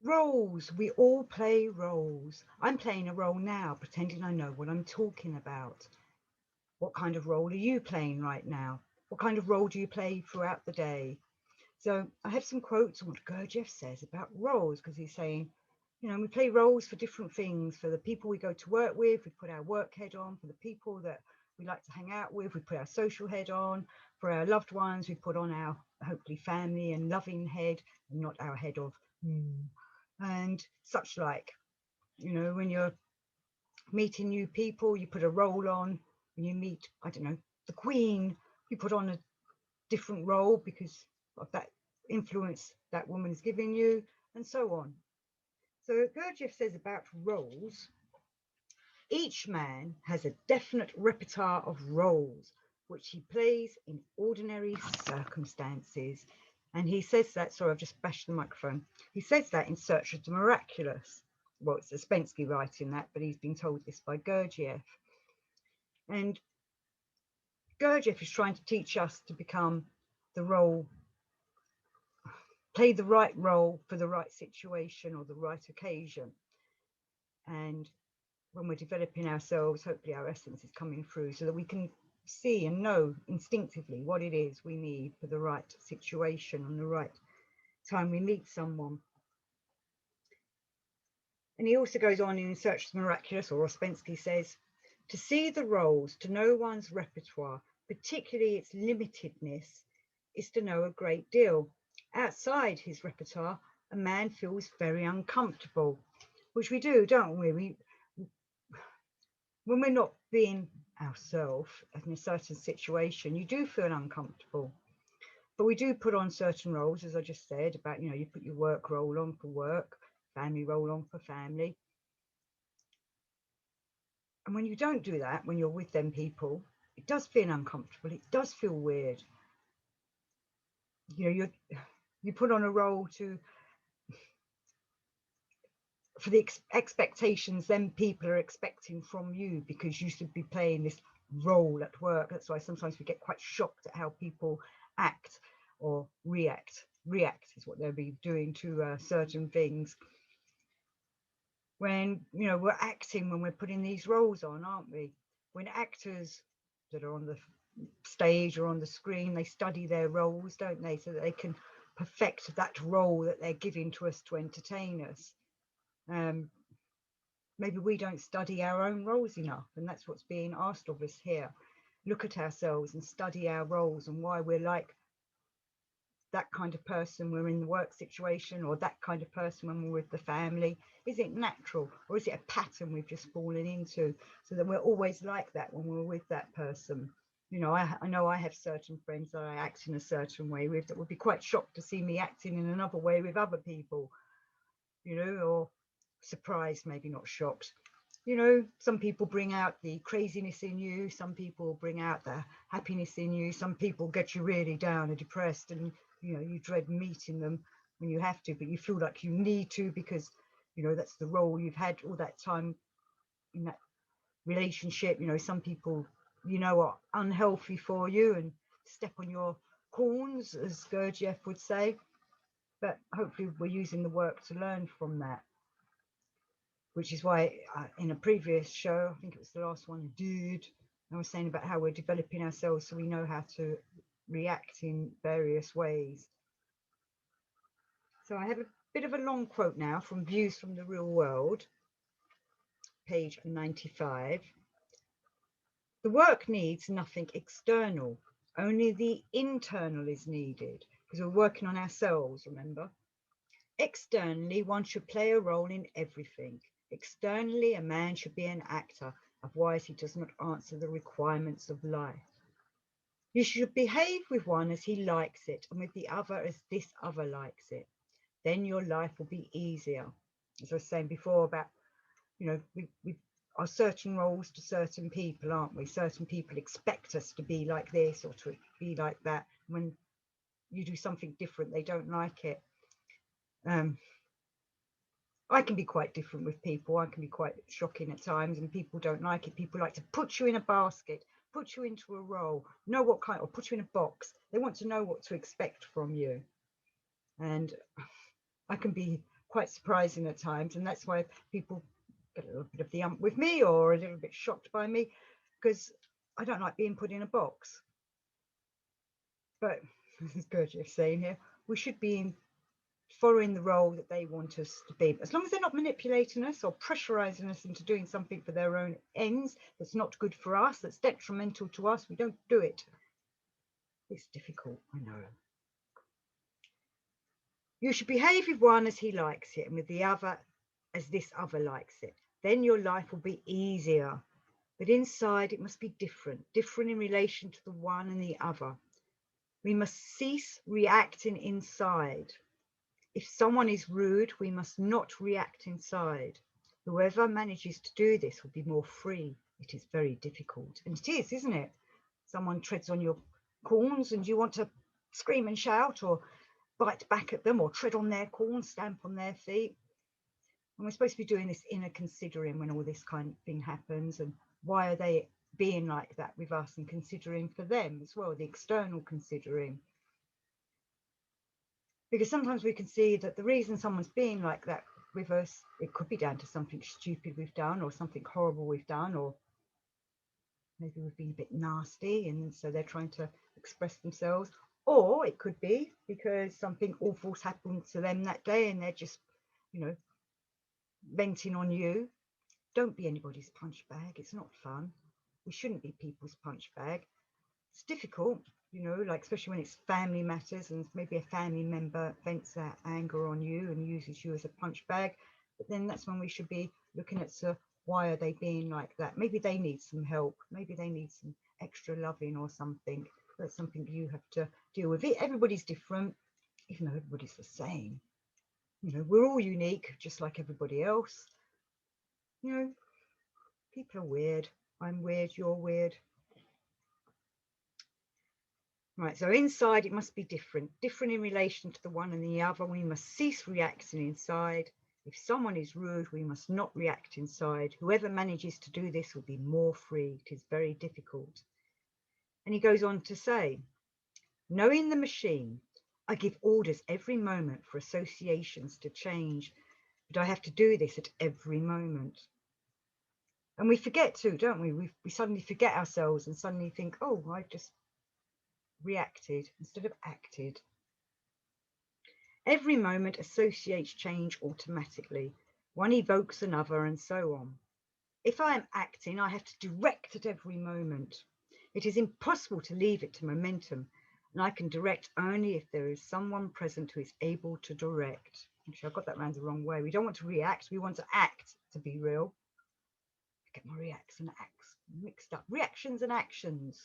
Roles. We all play roles. I'm playing a role now, pretending I know what I'm talking about. What kind of role are you playing right now? What kind of role do you play throughout the day? So I have some quotes on what Gurdjieff says about roles, because he's saying, we play roles for different things. For the people we go to work with, we put our work head on. For the people that we like to hang out with, we put our social head on. For our loved ones, we put on our hopefully family and loving head, and not our head of and such like. When you're meeting new people, you put a role on. When you meet, I don't know, the Queen, you put on a different role because of that influence that woman is giving you, and so on. So Gurdjieff says about roles, each man has a definite repertoire of roles which he plays in ordinary circumstances. And he says that, sorry, I've just bashed the microphone. He says that in Search of the Miraculous. Well, it's Ouspensky writing that, but he's been told this by Gurdjieff. And Gurdjieff is trying to teach us to become the role, play the right role for the right situation or the right occasion. And when we're developing ourselves, hopefully our essence is coming through so that we can see and know instinctively what it is we need for the right situation and the right time we meet someone. And he also goes on in Search of the Miraculous, or Ouspensky says, to see the roles, to know one's repertoire, particularly its limitedness, is to know a great deal. Outside his repertoire, a man feels very uncomfortable, which we do, don't we? When we're not being ourselves in a certain situation, you do feel uncomfortable. But we do put on certain roles, as I just said, about, you put your work role on for work, family role on for family. And when you don't do that, when you're with them people, it does feel uncomfortable. It does feel weird. You put on a role for the expectations then people are expecting from you, because you should be playing this role at work. That's why sometimes we get quite shocked at how people act or react. React is what they'll be doing to certain things. When we're acting, when we're putting these roles on, aren't we? When actors that are on the stage or on the screen, they study their roles, don't they, so that they can perfect that role that they're giving to us to entertain us. Maybe we don't study our own roles enough, and that's what's being asked of us here. Look at ourselves and study our roles and why we're like that kind of person we're in the work situation, or that kind of person when we're with the family. Is it natural, or is it a pattern we've just fallen into, so that we're always like that when we're with that person? I know I have certain friends that I act in a certain way with that would be quite shocked to see me acting in another way with other people, or surprised, maybe not shocked. Some people bring out the craziness in you, some people bring out the happiness in you, some people get you really down and depressed, and you dread meeting them when you have to, but you feel like you need to, because that's the role you've had all that time in that relationship. Some people are unhealthy for you and step on your corns, as Gurdjieff would say, but hopefully we're using the work to learn from that, which is why in a previous show, I think it was the last one I did, I was saying about how we're developing ourselves so we know how to react in various ways. So I have a bit of a long quote now from Views from the Real World, page 95. The work needs nothing external, only the internal is needed, because we're working on ourselves, remember? Externally, one should play a role in everything. Externally, a man should be an actor, otherwise he does not answer the requirements of life. You should behave with one as he likes it, and with the other as this other likes it. Then your life will be easier. As I was saying before about, we are certain roles to certain people, aren't we? Certain people expect us to be like this or to be like that. When you do something different, they don't like it. I can be quite different with people. I can be quite shocking at times, and people don't like it. People like to put you in a basket, put you into a role, know what kind, or put you in a box. They want to know what to expect from you. And I can be quite surprising at times, and that's why people get a little bit of the ump with me or a little bit shocked by me, because I don't like being put in a box. But as Gurdjieff saying here, we should be following the role that they want us to be. As long as they're not manipulating us or pressurizing us into doing something for their own ends that's not good for us, that's detrimental to us, we don't do it. It's difficult, I know. You should behave with one as he likes it and with the other as this other likes it. Then your life will be easier. But inside it must be different, different in relation to the one and the other. We must cease reacting inside. If someone is rude, we must not react inside. Whoever manages to do this will be more free. It is very difficult. And it is, isn't it? Someone treads on your corns and you want to scream and shout or bite back at them or tread on their corns, stamp on their feet. And we're supposed to be doing this inner considering when all this kind of thing happens, and why are they being like that with us, and considering for them as well, the external considering. Because sometimes we can see that the reason someone's being like that with us, it could be down to something stupid we've done or something horrible we've done, or maybe we've been a bit nasty and so they're trying to express themselves. Or it could be because something awful's happened to them that day and they're just, you know, venting on you. Don't be anybody's punch bag. It's not fun. We shouldn't be people's punch bag. It's difficult, you know, like especially when it's family matters and maybe a family member vents their anger on you and uses you as a punch bag. But then that's when we should be looking at why are they being like that? Maybe they need some help. Maybe they need some extra loving or something. That's something you have to deal with. Everybody's different, even though everybody's the same. You know, we're all unique, just like everybody else. You know, people are weird. I'm weird, you're weird. Right, so inside it must be different, different in relation to the one and the other. We must cease reacting inside. If someone is rude, we must not react inside. Whoever manages to do this will be more free. It is very difficult. And he goes on to say, knowing the machine, I give orders every moment for associations to change, but I have to do this at every moment. And we forget too, don't we? We suddenly forget ourselves and suddenly think, oh, I just reacted instead of acted. Every moment associates change automatically. One evokes another and so on. If I am acting, I have to direct at every moment. It is impossible to leave it to momentum, and I can direct only if there is someone present who is able to direct. Actually, I got that round the wrong way. We don't want to react, we want to act to be real. I get my reacts and acts mixed up. Reactions and actions.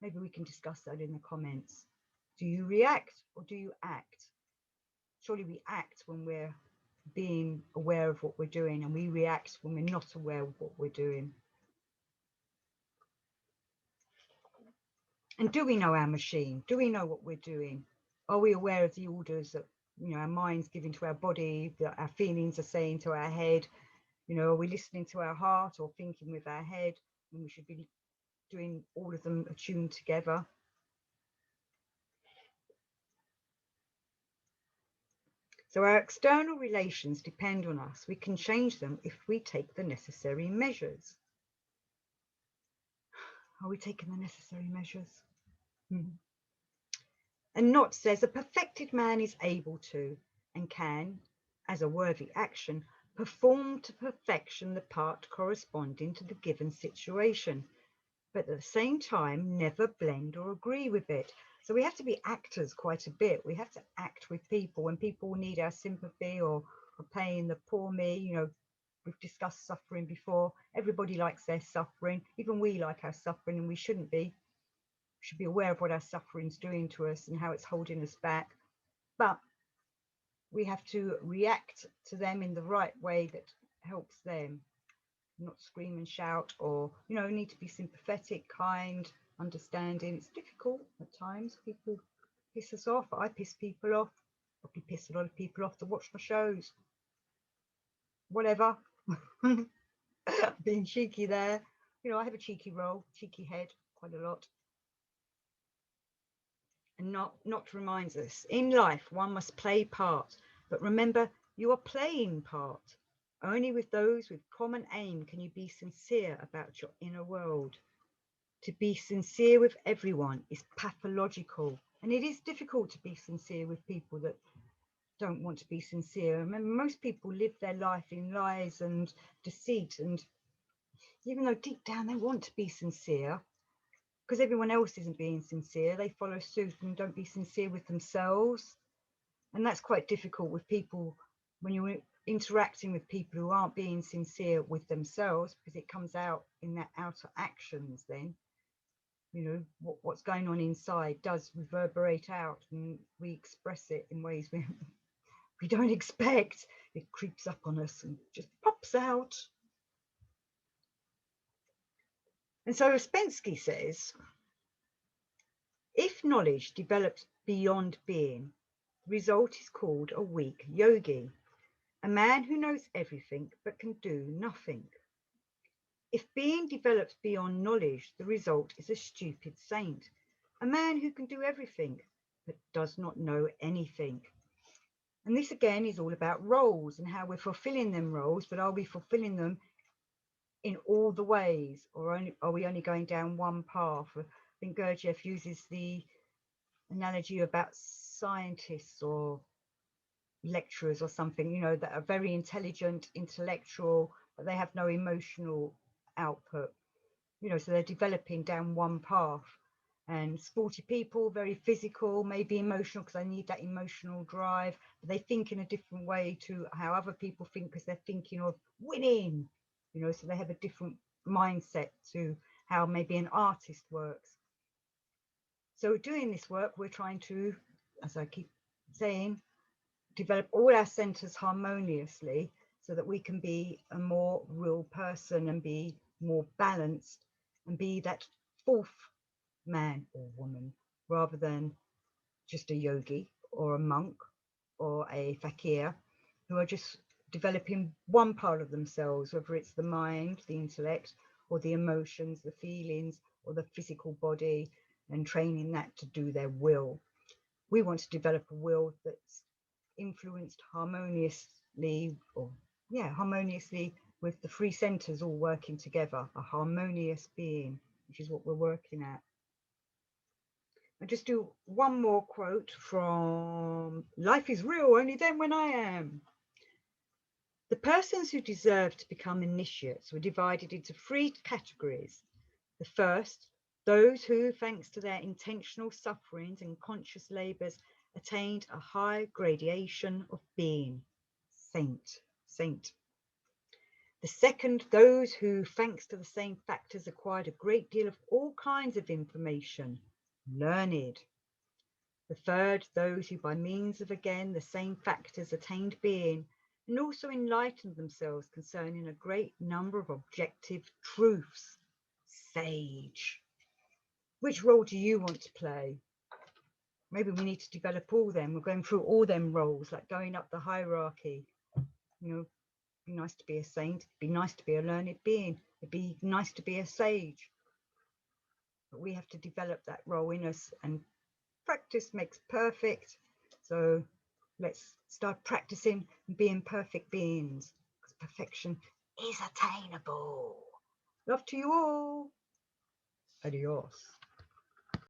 Maybe we can discuss that in the comments. Do you react or do you act? Surely we act when we're being aware of what we're doing, and we react when we're not aware of what we're doing. And do we know our machine? Do we know what we're doing? Are we aware of the orders that, you know, our mind's giving to our body, that our feelings are saying to our head? You know, are we listening to our heart or thinking with our head? And we should be doing all of them attuned together. So our external relations depend on us. We can change them if we take the necessary measures. Are we taking the necessary measures? And Knott says a perfected man is able to and can, as a worthy action, perform to perfection the part corresponding to the given situation, but at the same time never blend or agree with it. So we have to be actors quite a bit. We have to act with people when people need our sympathy or pain, the poor me. You know, we've discussed suffering before. Everybody likes their suffering. Even we like our suffering, and we shouldn't be. We should be aware of what our suffering's doing to us and how it's holding us back. But we have to react to them in the right way that helps them. Not scream and shout, or, you know, need to be sympathetic, kind, understanding. It's difficult at times. People piss us off. I piss people off. Probably piss a lot of people off to watch my shows. Whatever. Being cheeky there. You know, I have a cheeky role, cheeky head, quite a lot. And Knott reminds us, in life, one must play part. But remember, You are playing part. Only with those with common aim can you be sincere about your inner world. To be sincere with everyone is pathological, and it is difficult to be sincere with people that don't want to be sincere. Remember, most people live their life in lies and deceit, and even though deep down they want to be sincere, because everyone else isn't being sincere, they follow suit and don't be sincere with themselves. And that's quite difficult with people when you're interacting with people who aren't being sincere with themselves, because it comes out in their outer actions then. You know, what's going on inside does reverberate out, and we express it in ways we don't expect. It creeps up on us and just pops out. And so Ouspensky says, if knowledge develops beyond being, the result is called a weak yogi, a man who knows everything but can do nothing. If being develops beyond knowledge, the result is a stupid saint, a man who can do everything but does not know anything. And this again is all about roles and how we're fulfilling them roles, but are we fulfilling them in all the ways, or are we only going down one path? I think Gurdjieff uses the analogy about scientists or lecturers or something, you know, that are very intelligent, intellectual, but they have no emotional output, you know, so they're developing down one path. And sporty people, very physical, maybe emotional because they need that emotional drive, but they think in a different way to how other people think, because they're thinking of winning, you know, so they have a different mindset to how maybe an artist works. So doing this work, we're trying to, as I keep saying, develop all our centers harmoniously so that we can be a more real person and be more balanced and be that fourth man or woman, rather than just a yogi or a monk or a fakir who are just developing one part of themselves, whether it's the mind, the intellect, or the emotions, the feelings, or the physical body, and training that to do their will. We want to develop a will that's influenced harmoniously, or harmoniously, with the three centers all working together, a harmonious being, which is what we're working at. I'll just do one more quote from Life is Real Only Then When I Am. The persons who deserved to become initiates were divided into three categories. The first, those who, thanks to their intentional sufferings and conscious labours, attained a high gradation of being, saint. The second, those who, thanks to the same factors, acquired a great deal of all kinds of information, learned. The third, those who by means of again the same factors attained being, and also enlightened themselves concerning a great number of objective truths, sage. Which role do you want to play? Maybe we need to develop all them. We're going through all them roles, like going up the hierarchy. You know, it'd be nice to be a saint, it'd be nice to be a learned being, it'd be nice to be a sage. But we have to develop that role in us, and practice makes perfect. So let's start practicing and being perfect beings, because perfection is attainable. Love to you all. Adios.